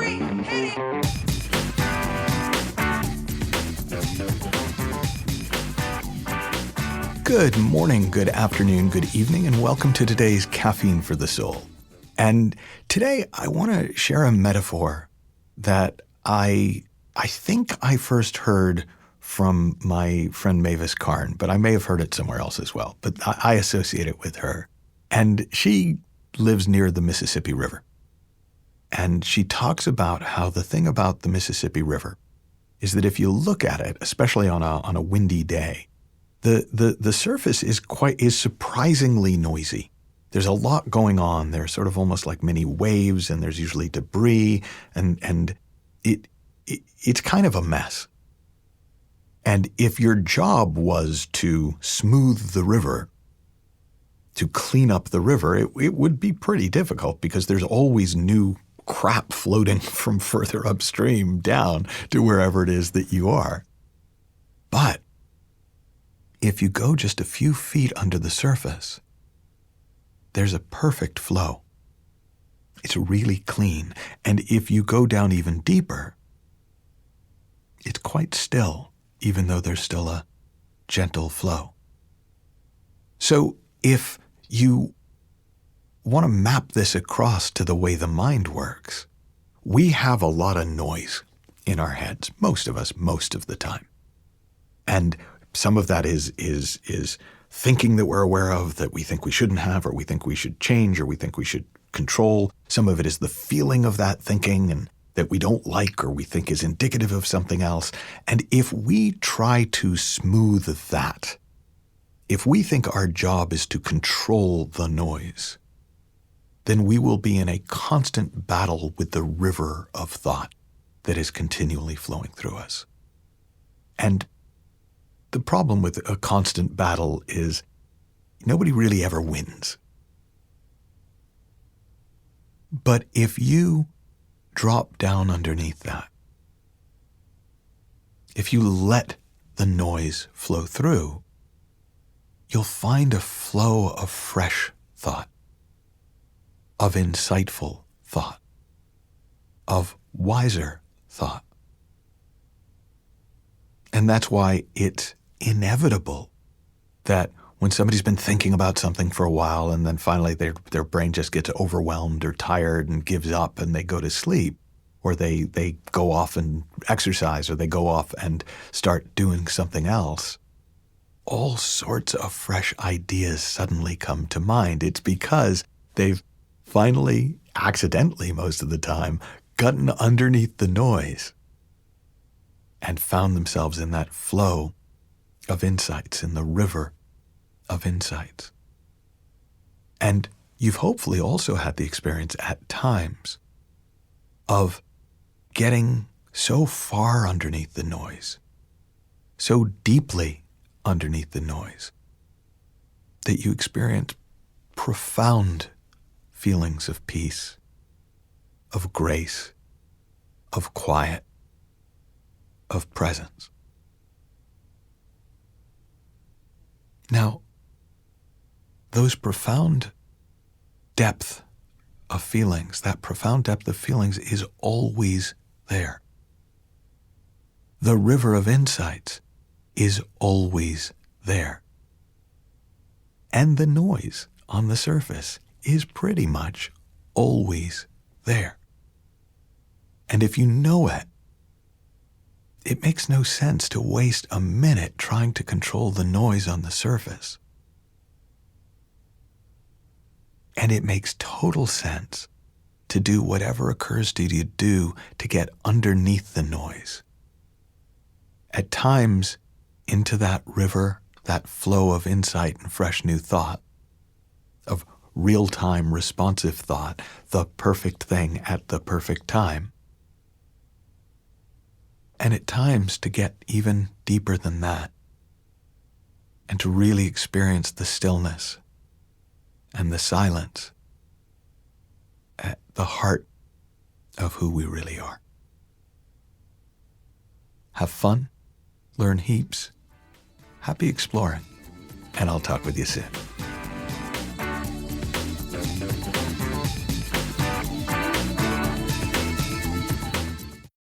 3, hit it! Good morning, good afternoon, good evening, and welcome to today's Caffeine for the Soul. And today I want to share a metaphor that I think I first heard from my friend Mavis Karn, but I may have heard it somewhere else as well. But I associate it with her. And she lives near the Mississippi River. And she talks about how the thing about the Mississippi River is that if you look at it, especially on a windy day, the surface is surprisingly noisy. There's a lot going on. There's sort of almost like mini waves, and there's usually debris, and it's kind of a mess. And if your job was to smooth the river, to clean up the river, it would be pretty difficult because there's always new crap floating from further upstream down to wherever it is that you are. But if you go just a few feet under the surface, there's a perfect flow. It's really clean. And if you go down even deeper, it's quite still, even though there's still a gentle flow. So if you want to map this across to the way the mind works, we have a lot of noise in our heads, most of us, most of the time. And some of that is thinking that we're aware of that we think we shouldn't have, or we think we should change, or we think we should control. Some of it is the feeling of that thinking and that we don't like or we think is indicative of something else. And if we try to smooth that, if we think our job is to control the noise, then we will be in a constant battle with the river of thought that is continually flowing through us. And the problem with a constant battle is nobody really ever wins. But if you drop down underneath that, if you let the noise flow through, you'll find a flow of fresh thought, of insightful thought, of wiser thought. And that's why it's inevitable that when somebody's been thinking about something for a while and then finally their brain just gets overwhelmed or tired and gives up and they go to sleep, or they go off and exercise, or they go off and start doing something else, all sorts of fresh ideas suddenly come to mind. It's because they've finally, accidentally most of the time, gotten underneath the noise and found themselves in that flow of insights, in the river of insights. And you've hopefully also had the experience at times of getting so far underneath the noise, so deeply underneath the noise, that you experience profound feelings of peace, of grace, of quiet, of presence. Now, those profound depth of feelings, that profound depth of feelings is always there. The river of insights is always there. And the noise on the surface is pretty much always there. And if you know it, it makes no sense to waste a minute trying to control the noise on the surface. And it makes total sense to do whatever occurs to you to do to get underneath the noise. At times, into that river, that flow of insight and fresh new thought, of real-time responsive thought, the perfect thing at the perfect time. And at times to get even deeper than that, and to really experience the stillness and the silence at the heart of who we really are. Have fun, learn heaps, happy exploring, and I'll talk with you soon.